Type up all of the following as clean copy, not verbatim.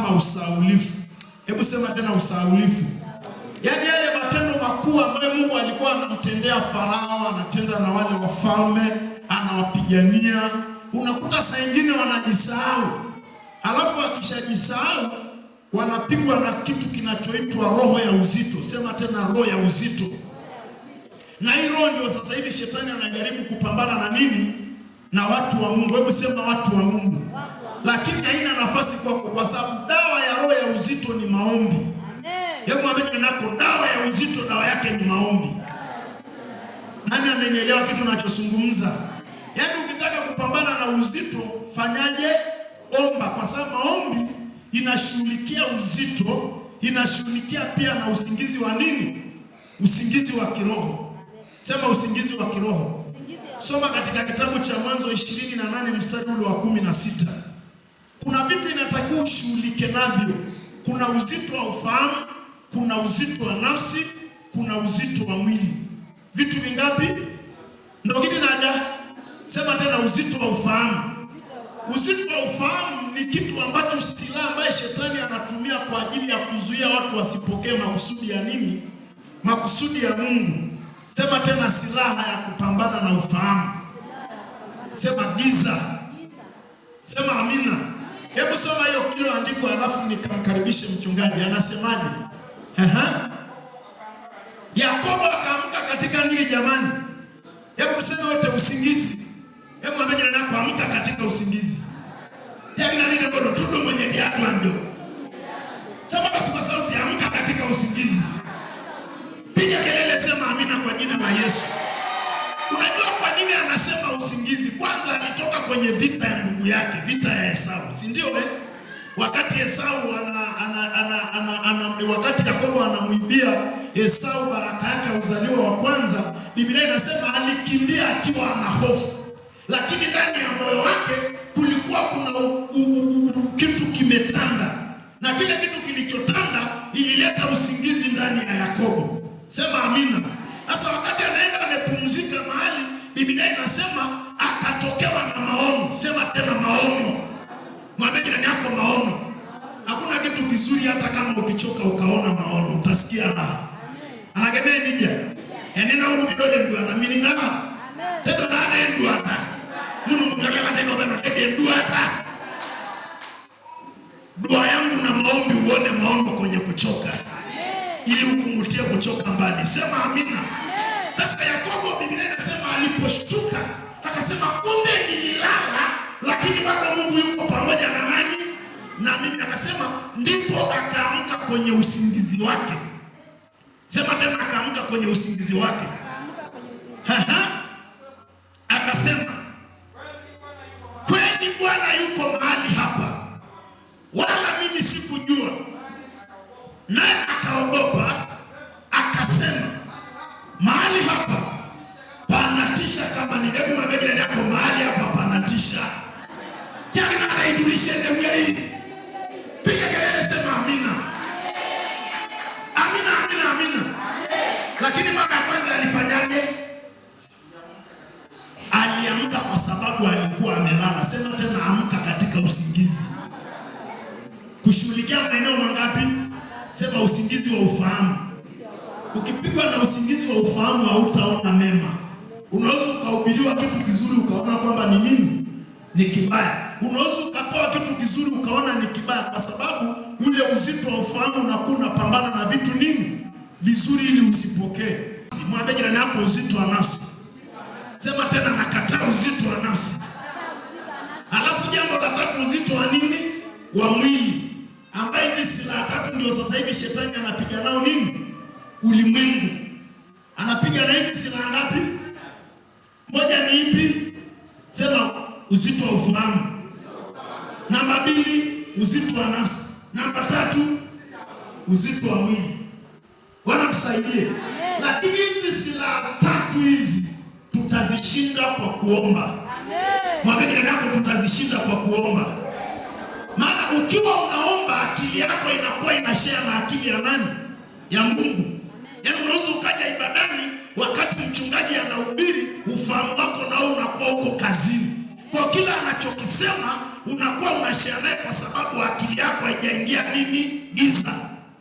kama usahaulifu. Hebu sema tena usahaulifu. Yaani yale matendo makuu ambayo Mungu alikuwa anamtendea Farao, anatenda na wale wafalme, anawapigania. Unakuta saa nyingine wanajisahau. Alafu akishajisahau wanapigwa na kitu kinachoitwa roho ya uzito. Sema tena roho ya uzito. Na hii roho ndio sasa hivi shetani anajaribu kupambana na nini? Na watu wa Mungu. Hebu sema watu wa Mungu. Lakini haina nafasi kwako kwa sababu dawa ya roho ya uzito ni maombi. Hebu mwambie nako dawa ya uzito, dawa yake ni maombi. Nani amenielewa kitu ninachozungumza? Yaani ukitaka kupambana na uzito, fanyaje? Omba, kwa sababu maombi inashughulikia uzito, inashughulikia pia na usingizi wa nini? Usingizi wa kiroho. Sema usingizi wa kiroho. Soma katika kitabu cha Mwanzo 28 mstari wa 16. Kuna vitu inatakiwa ushughulike navyo. Kuna uzito wa ufahamu, kuna uzito wa nafsi, kuna uzito wa mwili. Vitu vingapi? Ndio kitu naja. Sema tena uzito wa ufahamu. Uzito wa ufahamu ni kitu ambacho silaha ambayo shetani anatumia kwa ajili ya kuzuia watu wasipokee makusudi ya nini? Makusudi ya Mungu. Sema tena silaha ya kupambana na ufahamu. Sema giza. Sema amina. Hebu soma hiyo kilo andiko alafu nikamkaribishe mchungaji. Anasemaje? Yakobo akaamka katika nini jamani? Hebu tuseme wote usingizi. Hebu mwambie jirani yako amka katika usingizi. Yeye nani ndio tudo mwenye viatu ndio. Sema basi kwa sauti amka katika usingizi. Piga kelele, sema amina kwa jina la Yesu. Unajua kwa nini anasema usingizi? Kwanza alitoka kwenye vita ya ndugu yake, vita ya Esau. Si ndio Wakati Esau wakati Yakobo anamuibia Esau baraka yake ya uzaliwa wa kwanza, Biblia inasema alikimbia akiwa ana hofu. Lakini ndani ya moyo wake kulikuwa kuna kitu kimetanda. Na kile kitu kilichotanda ilileta usingizi ndani ya Yakobo. Sema amina. Sasa wakati anaenda amepumzika mahali, Biblia inasema akatokewa na maono. Sema tena maono. Mwambie jirani yako maono. Hakuna kitu kizuri hata kama ukichoka ukaona maono, utasikia raha. Anagemea nija. Yaani na urudi dole ndio anaamini na. Tendo na ndio hata. Mungu mngalala tena bado ndio hata. Dua yangu na maombi uone maono kwenye kuchoka. Ili ukumbutie kuchoka mbali. Sema amina. Sasa Yakobo Biblia inasema aliposhtuka akasema kumbe nililala lakini bado Mungu yuko pamoja na nani? Na mimi. Akasema ndipo akaamka kwenye usingizi wake. Sema tena akaamka kwenye usingizi wake. Akasema kweli Bwana yuko mahali hapa, wala mimi sikujua. Naye akaogopa akasema mahali hapa panatisha kama ni ndugu mwambie yako mahali hapa panatisha. Jana anaitulisha ndio hii. Piga kelele, sema amina. Amina, amina, amina. Lakini mara ya kwanza alifanyaje? Aliamka kwa sababu alikuwa amelala. Sema tena amka katika usingizi. Kushughulikia maeneo mangapi? Sema usingizi wa ufahamu. Ukipigwa na usingizi wa ufahamu hautaona mema. Unaweza ukahubiriwa kitu kizuri ukaona kwamba ni nini? Ni kibaya. Unaweza ukapewa kitu kizuri ukaona ni kibaya kwa sababu ule uzito wa ufahamu unakuwa unapambana na vitu nini? Vizuri ili usipokee. Mwambie jirani yako uzito wa nafsi. Sema tena nakataa uzito wa nafsi. Alafu jambo la tatu uzito wa nini? Wa mwili. Ambaye hizi silaha tatu ndio sasa hivi shetani anapiga nao nini? Ulimwengu. Anapiga na hizi silaha ngapi? Moja ni ipi? Sema uzito wa ufahamu. Namba 2 uzito wa nafsi. Namba 3 uzito wa mwili. Bwana msaidie. Lakini hizi silaha tatu hizi tutazishinda kwa kuomba. Mwambie jirani yako tutazishinda kwa kuomba. Maana ukiwa unaomba akili yako inakuwa inashare na akili ya nani? Ya Mungu. Yaani unaweza ukaja ibadani wakati mchungaji anahubiri, ufahamu wako nao unakuwa uko kazini. Kwa kila anachokisema unakuwa unashare naye kwa sababu akili yako haijaingia haijaingia nini? Giza.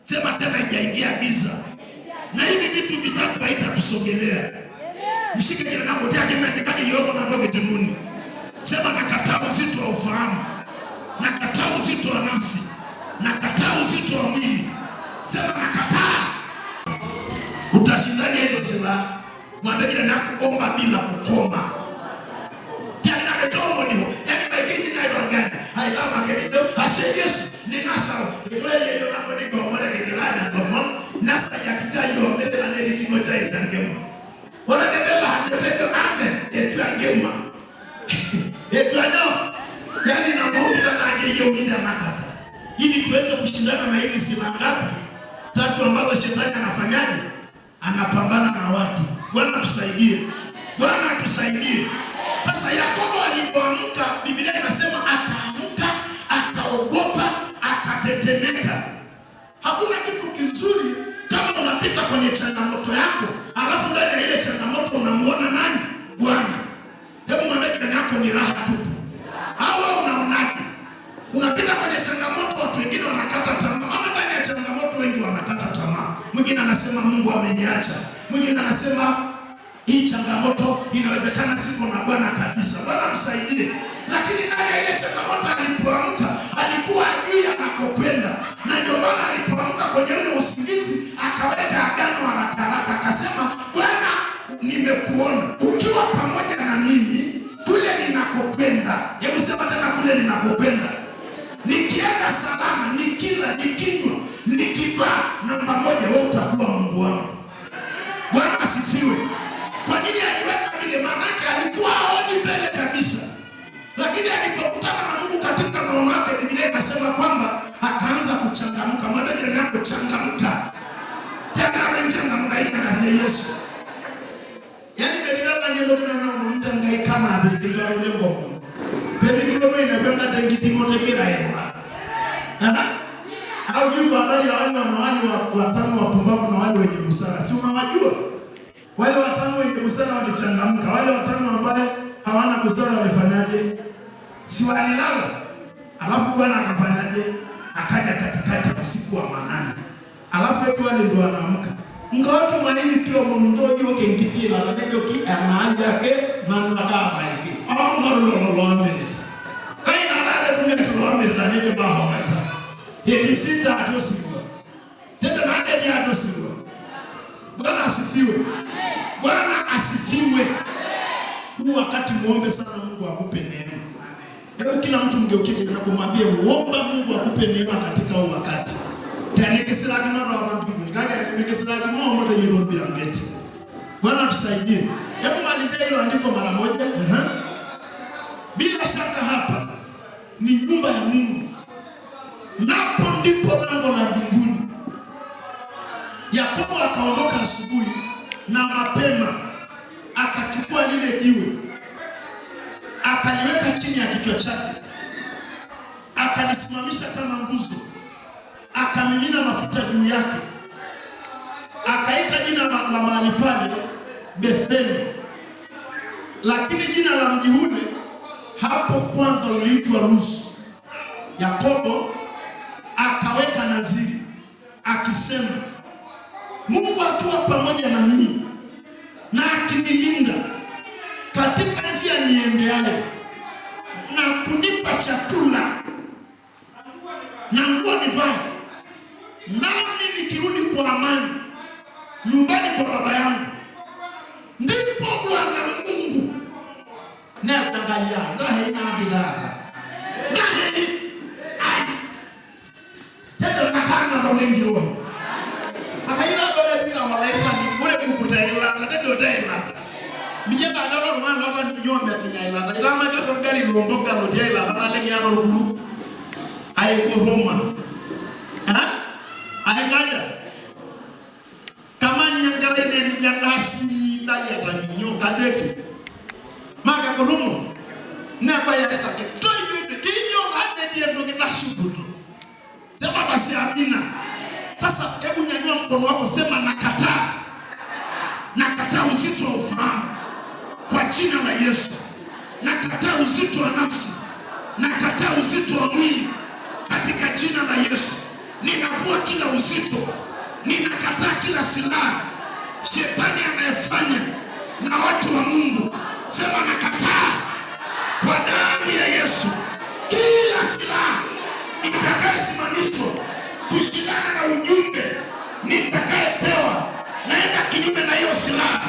Sema tena, haijaingia giza. Na hivi vitu vitatu haitatusogelea. Mshike jirani yako yake mnatakaje yoko na roho tununi. Sema nakataa uzito wa ufahamu. Nakataa uzito wa nafsi. Nakataa uzito wa mwili. Sema nakataa. Utashindaje hizo silaha? Mwambie jirani yako omba bila kukoma. Yaani na metomo ndio. Yaani baikini na ibaragani. Hailama kenido ashe Yesu ni nasara. Wewe ndio unaponi kwa mwana kijana kwa nasa ya kitayo mbele na nili kimoja itangema. Wana ndela handependo amen. Yetu angema. Yetu ano. Yaani na maombi na nage hiyo ndio nakata. Ili tuweze kushindana na hizi silaha ngapi? Tatu ambazo shetani anafanyaje? Anapambana na watu. Bwana tusaidie. Bwana tusaidie. Sasa Yakobo alipoamka, Biblia inasema akaamka, akaogopa, akatetemeka. Hakuna kitu kizuri kama unapita kwenye changamoto yako, alafu ndani ya ile changamoto unamuona nani? Bwana. Hebu mwambie jirani yako ni raha tupu. Hawa unaonaje? Unapita kwenye changamoto, watu wengine wanakata tamaa. Ama ndani ya changamoto wengi wanakata tamaa. Mwingine anasema Mungu ameniacha. Mwingine anasema hii changamoto inawezekana siko na Bwana kabisa. Bwana msaidie. Lakini ndani ya ile changamoto alipoamka, alikuwa ajui anakokwenda. Na ndio maana alipoamka kwenye ile usingizi, akaweka agano haraka haraka, akasema Bwana, nimekuona ukiwa pamoja na mimi kule ninakokwenda. Hebu sema tena, kule ninakokwenda. Nikienda salama, nikila, nikinywa, nikivaa, namba moja wewe utakuwa Mungu wangu. Bwana asifiwe. Kwa nini aliweka vile? Maanake alikuwa haoni mbele kabisa. Lakini alipokutana na Mungu katika maono yake, Biblia inasema kwamba akaanza kuchangamka. Mwambie jirani yako changamka. Tena anachangamka ina Yesu. Yaani Biblia inanyeleza na mtu ngai kama abidika ulengo Mungu. Biblia ndio inakwenda tengitimo tekera hela. Au yuko habari ya wale watano wapumbavu na wale wenye busara. Si unawajua? Wale watano wenye busara walichangamka. Wale watano ambao hawana busara walifanyaje? Si walilala. Alafu Bwana akafanyaje? Akaja katikati usiku wa manane. Alafu watu wale ndio wanaamka. Ngoto manini kio mumtojo kenkitila na ndio ki anaanza ke manwada baiki. Au marulolo amene. Kaina nale kumekulo amene na ndio baho mata. Hili sita atosiwa. Tena nani ni atosiwa? Bwana asifiwe. Bwana asifiwe. Huu wakati muombe sana Mungu akupe neema. Hebu kila mtu mgeukie na kumwambia uomba Mungu akupe neema katika huu wakati. Tenekesela kama roho mbinguni. Kaja nimekesela kama moto yero bila ngeti. Bwana tusaidie. Hebu malizia hilo andiko mara moja. Bila shaka hapa ni nyumba ya Mungu. Napo ndipo lango la mbinguni. Yakobo akaondoka asubuhi na mapema, akachukua lile jiwe, akaliweka chini ya kichwa chake, akalisimamisha kama nguzo, akamimina mafuta juu yake, akaita jina la mahali pale Betheli. Lakini jina la mji ule hapo kwanza uliitwa Luzu. Yakobo akaweka naziri akisema, Mungu akiwa pamoja na mimi na akinilinda katika njia niendeayo na kunipa chakula na nguo nivae, nami nikirudi kwa amani nyumbani kwa baba yangu, ndipo Bwana Mungu na tangalia ndahe na bidara ndahe tendo nakanga rolengi roho akaina dole bila walaika ni bure kukutaila natendo daila mijaba dole mwana hapa ni nyombe kinyaila ila maja torgali lomboka lodiaila na lengi ano rukuru aikuhoma ahengaja kama nyangarene nyandasi ndaya ranyo kadeti maka kurumo na baya take toyo tinyo hade die ndo kinashukuru. Sema basi amina. Sasa hebu nyanyua mkono wako, sema nakataa. Nakataa uzito wa ufahamu kwa jina la Yesu. Nakataa uzito wa nafsi. Nakataa uzito wa mwili katika jina la Yesu. kila uzito. Ninakataa kila silaha shetani anayefanya na watu wa Mungu. Sema nakataa kwa damu ya Yesu kila silaha itakayosimamishwa kushindana na ujumbe nitakayepewa. Naenda kinyume na hiyo silaha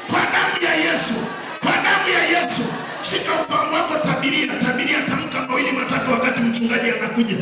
kwa damu ya Yesu, kwa damu ya Yesu. Shika ufahamu wako, tabiria, tamka mawili matatu wakati mchungaji anakuja.